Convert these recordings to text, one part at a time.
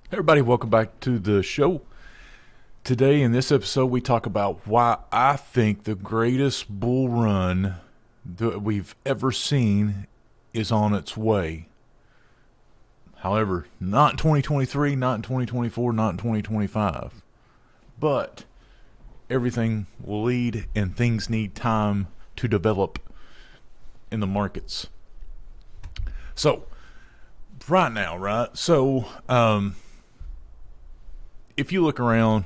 Everybody, welcome back to the show. Today, in this episode, we talk about why I think the greatest bull run that we've ever seen is on its way. However, not in 2023, not in 2024, not in 2025. But everything will lead, and things need time to develop in the markets. So, right now, right? If you look around,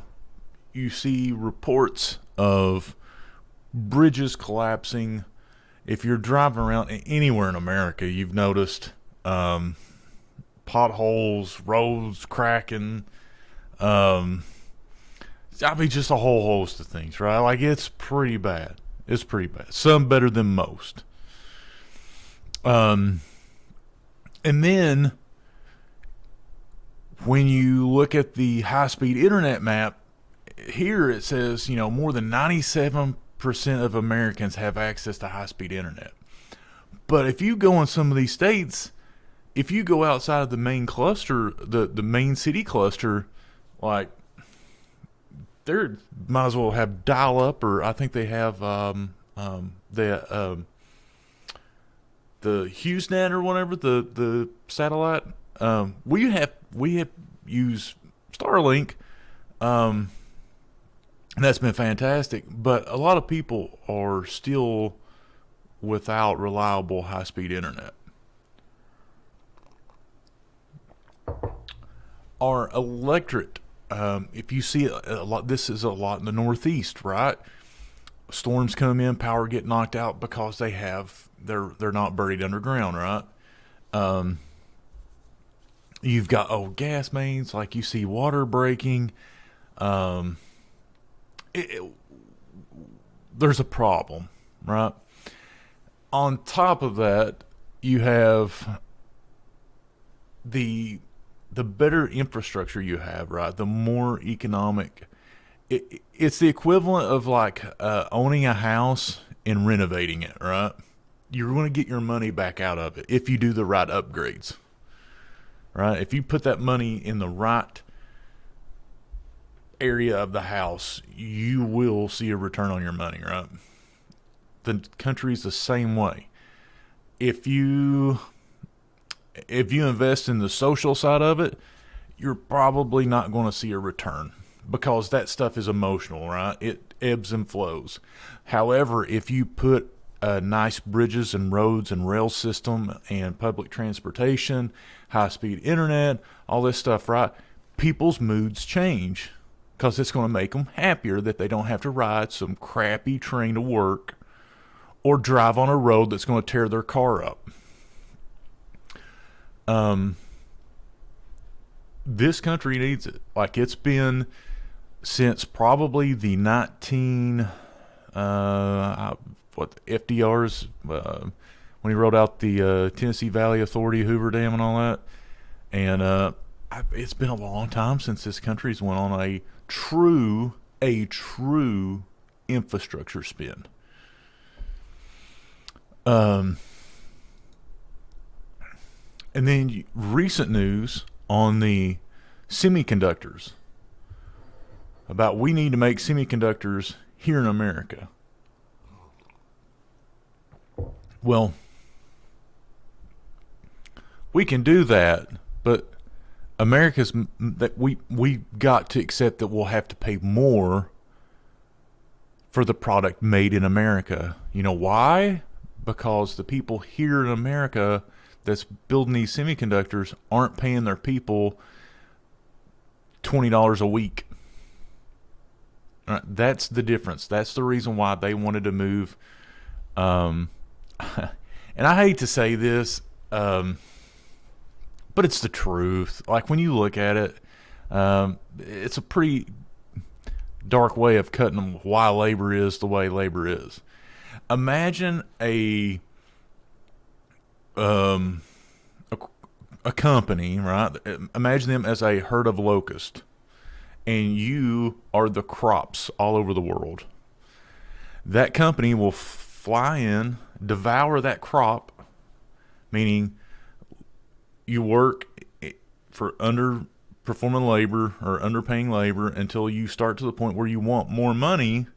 you see reports of bridges collapsing. If you're driving around anywhere in America, you've noticed potholes, roads cracking. Just a whole host of things, right? Like, it's pretty bad. It's pretty bad. Some better than most. And then when you look at the high-speed internet map, here it says, more than 97% of Americans have access to high-speed internet. But if you go in some of these states, if you go outside of the main cluster, the main city cluster, like, they might as well have dial-up, or I think they have the HughesNet or whatever, the satellite. We have used Starlink, and that's been fantastic. But a lot of people are still without reliable high-speed internet. Our electorate, if you see a lot, this is a lot in the Northeast, right? Storms come in, power get knocked out because they're not buried underground, right? You've got old gas mains, like you see water breaking. There's a problem, right? On top of that, you have the better infrastructure you have, right? The more economic. It's the equivalent of like owning a house and renovating it, right? You're going to get your money back out of it if you do the right upgrades. Right? If you put that money in the right area of the house, you will see a return on your money, right? The country's the same way. If you invest in the social side of it, you're probably not going to see a return because that stuff is emotional, right? It ebbs and flows. However, if you put nice bridges and roads and rail system and public transportation, high-speed internet, all this stuff, right? People's moods change because it's going to make them happier that they don't have to ride some crappy train to work or drive on a road that's going to tear their car up. This country needs it. Like, it's been since probably the FDR's when he wrote out the Tennessee Valley Authority, Hoover Dam, and all that. And it's been a long time since this country's went on a true infrastructure spin. And then recent news on the semiconductors about we need to make semiconductors here in America. Well, we can do that, but America's that we got to accept that we'll have to pay more for the product made in America. You know why? Because the people here in America that's building these semiconductors aren't paying their people $20 a week. All right, that's the difference. That's the reason why they wanted to move. And I hate to say this, but it's the truth. Like, when you look at it, it's a pretty dark way of cutting them why labor is the way labor is. Imagine a company, right? Imagine them as a herd of locusts, and you are the crops all over the world. That company will fly in, devour that crop, meaning you work for performing labor or underpaying labor until you start to the point where you want more money,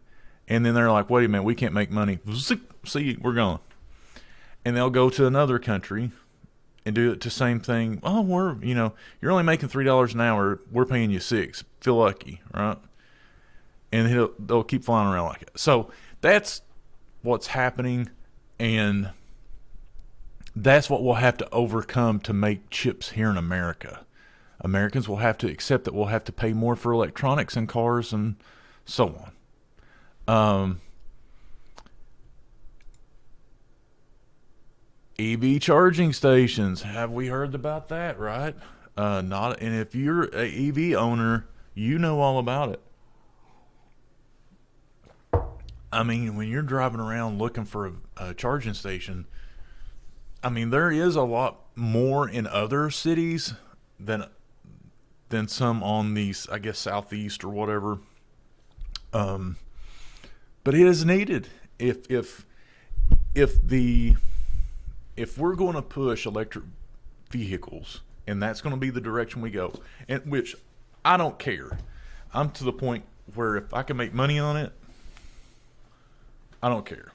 and then they're like, wait a minute, we can't make money. See, we're gone. And they'll go to another country and do it the same thing. Oh, you're only making $3 an hour. We're paying you $6. Feel lucky, right? And they'll keep flying around like it. So that's what's happening, and that's what we'll have to overcome to make chips here in America. Americans will have to accept that we'll have to pay more for electronics and cars and so on. EV charging stations. Have we heard about that, right? Not. And if you're an EV owner, you know all about it. I mean, when you're driving around looking for a charging station, I mean, there is a lot more in other cities than some on these, I guess, southeast or whatever. But it is needed. If we're going to push electric vehicles, and that's going to be the direction we go, and which I don't care. I'm to the point where if I can make money on it, I don't care.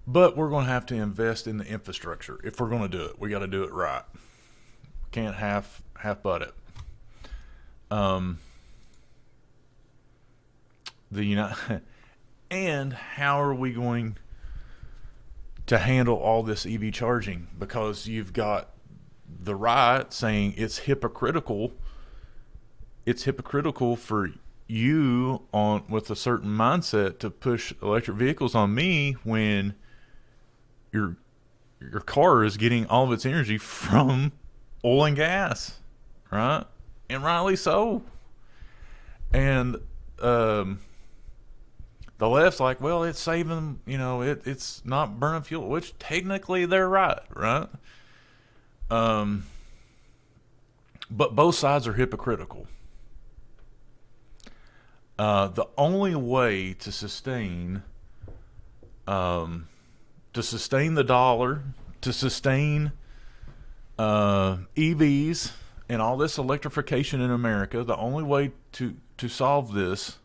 But we're going to have to invest in the infrastructure. If we're going to do it, we got to do it right. Can't half butt it. And how are we going to handle all this EV charging? Because you've got the right saying it's hypocritical. It's hypocritical for you with a certain mindset to push electric vehicles on me when your car is getting all of its energy from oil and gas, right? And rightly so. And the left's like, well, it's saving, it's not burning fuel, which technically they're right? But both sides are hypocritical. The only way to sustain the dollar, to sustain EVs and all this electrification in America, the only way to solve this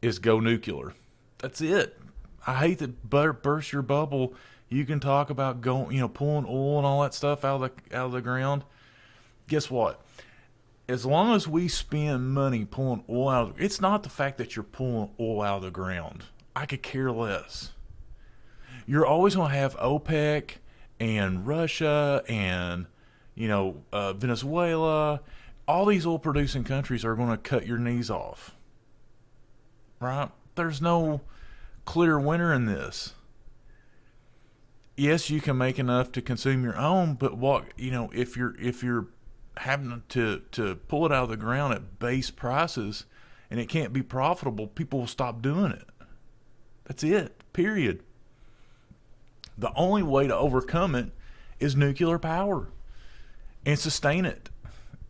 is go nuclear. That's it. I hate to burst your bubble. You can talk about pulling oil and all that stuff out of the ground. Guess what? As long as we spend money pulling oil out, it's not the fact that you're pulling oil out of the ground. I could care less. You're always going to have OPEC and Russia and Venezuela. All these oil producing countries are going to cut your knees off. Right? There's no clear winner in this. Yes, you can make enough to consume your own, but if you're having to pull it out of the ground at base prices and it can't be profitable, people will stop doing it. That's it. Period. The only way to overcome it is nuclear power and sustain it.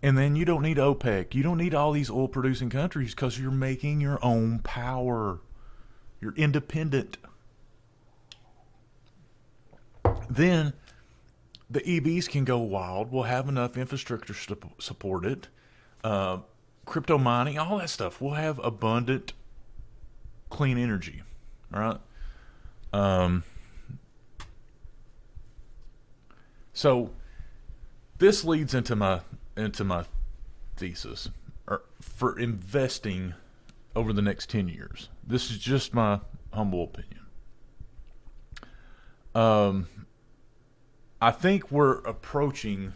And then you don't need OPEC. You don't need all these oil producing countries because you're making your own power. You're independent. Then the EVs can go wild. We'll have enough infrastructure to support it. Crypto mining, all that stuff. We'll have abundant clean energy. Right? So this leads into my thesis for investing over the next 10 years. This is just my humble opinion. I think we're approaching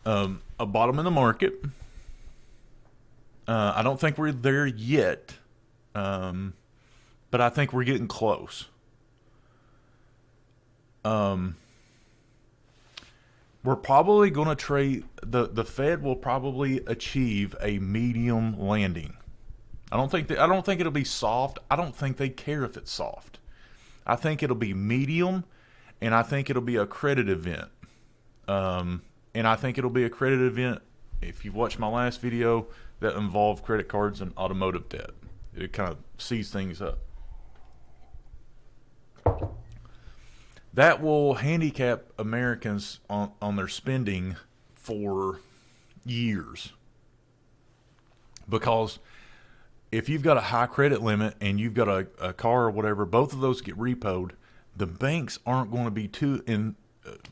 a bottom in the market. I don't think we're there yet, but I think we're getting close. We're probably going to trade. The Fed will probably achieve a medium landing. I don't think it'll be soft. I don't think they care if it's soft. I think it'll be medium, and I think it'll be a credit event. And I think it'll be a credit event. If you've watched my last video, that involved credit cards and automotive debt. It kind of sees things up. that will handicap Americans on their spending for years. Because if you've got a high credit limit and you've got a car or whatever, both of those get repoed. The banks aren't going to be too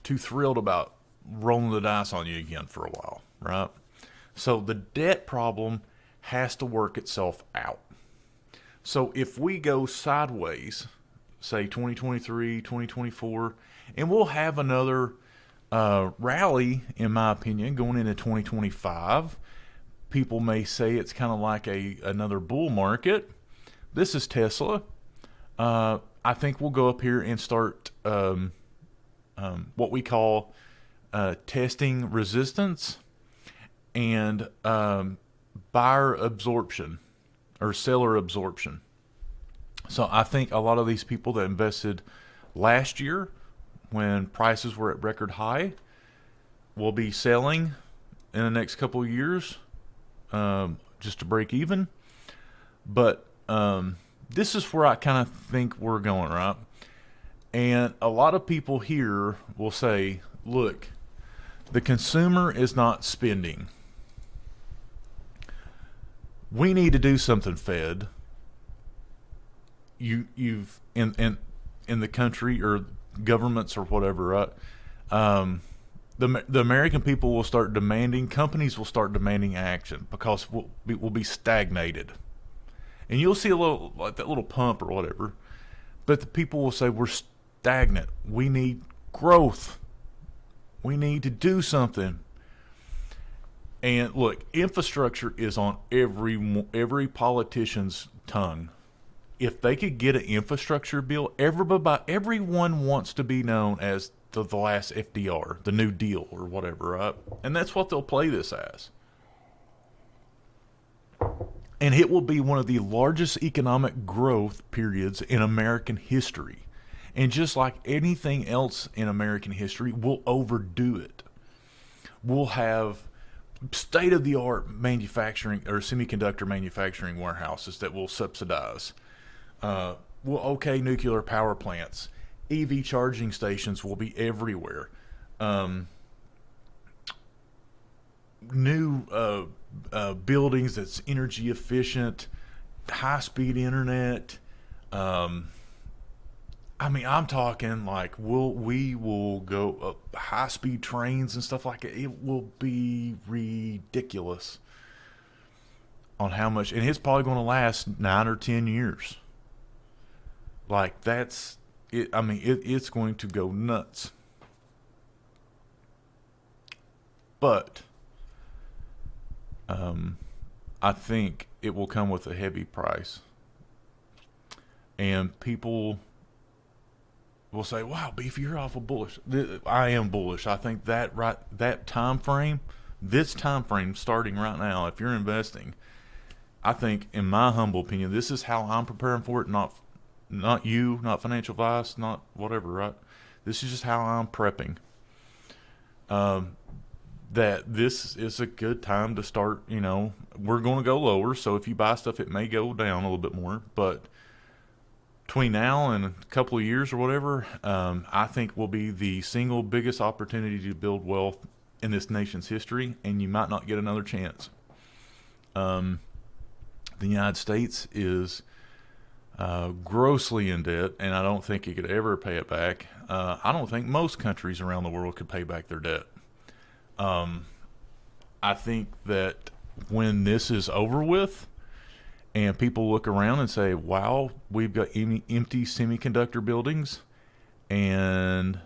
thrilled about rolling the dice on you again for a while, right? So the debt problem has to work itself out. So if we go sideways, say 2023, 2024, and we'll have another rally, in my opinion, going into 2025. People may say it's kind of like another bull market. This is Tesla. I think we'll go up here and start what we call testing resistance and buyer absorption or seller absorption. So I think a lot of these people that invested last year when prices were at record high will be selling in the next couple of years just to break even. But this is where I kind of think we're going, right? And a lot of people here will say, look, the consumer is not spending. We need to do something, Fed. You've in the country or governments or whatever, right? The American people will start demanding, companies will start demanding action because we'll be stagnated. And you'll see a little, like that little pump or whatever, but the people will say we're stagnant. We need growth. We need to do something. And look, infrastructure is on every politician's tongue. If they could get an infrastructure bill, everyone wants to be known as the last FDR, the New Deal or whatever, right? And that's what they'll play this as. And it will be one of the largest economic growth periods in American history. And just like anything else in American history, we'll overdo it. We'll have state-of-the-art manufacturing or semiconductor manufacturing warehouses that will subsidize. Nuclear power plants. EV charging stations will be everywhere. New buildings that's energy efficient, high-speed internet. I'm talking like we will go up high-speed trains and stuff like that. It will be ridiculous on how much, and it's probably going to last 9 or 10 years. Like that's it. It's going to go nuts. But I think it will come with a heavy price, and people will say, "Wow, Beef, you're awful bullish." I am bullish. I think that time frame, this time frame starting right now, if you're investing, I think, in my humble opinion, this is how I'm preparing for it. Not you, not financial advice, not whatever, right? This is just how I'm prepping. That this is a good time to start, we're going to go lower. So if you buy stuff, it may go down a little bit more. But between now and a couple of years or whatever, I think will be the single biggest opportunity to build wealth in this nation's history. And you might not get another chance. The United States is grossly in debt, and I don't think it could ever pay it back. I don't think most countries around the world could pay back their debt. I think that when this is over with and people look around and say, wow, we've got empty semiconductor buildings and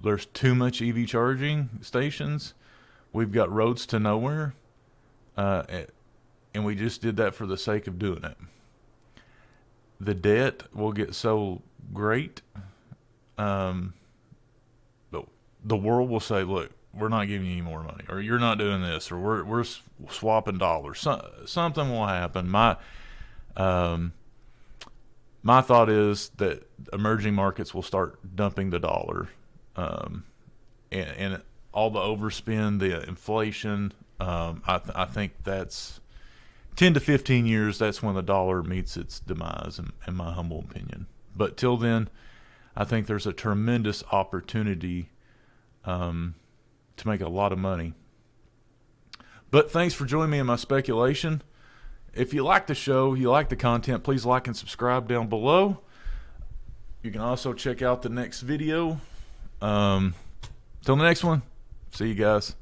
there's too much EV charging stations, we've got roads to nowhere, and we just did that for the sake of doing it. The debt will get so great, but the world will say, look, we're not giving you any more money, or you're not doing this, or we're swapping dollars. Something will happen. My thought is that emerging markets will start dumping the dollar, and all the overspend, the inflation. I think that's 10 to 15 years. That's when the dollar meets its demise, in my humble opinion. But till then, I think there's a tremendous opportunity to make a lot of money. But thanks for joining me in my speculation. If you like the show, you like the content, please like and subscribe down below. You can also check out the next video. Till the next one, see you guys.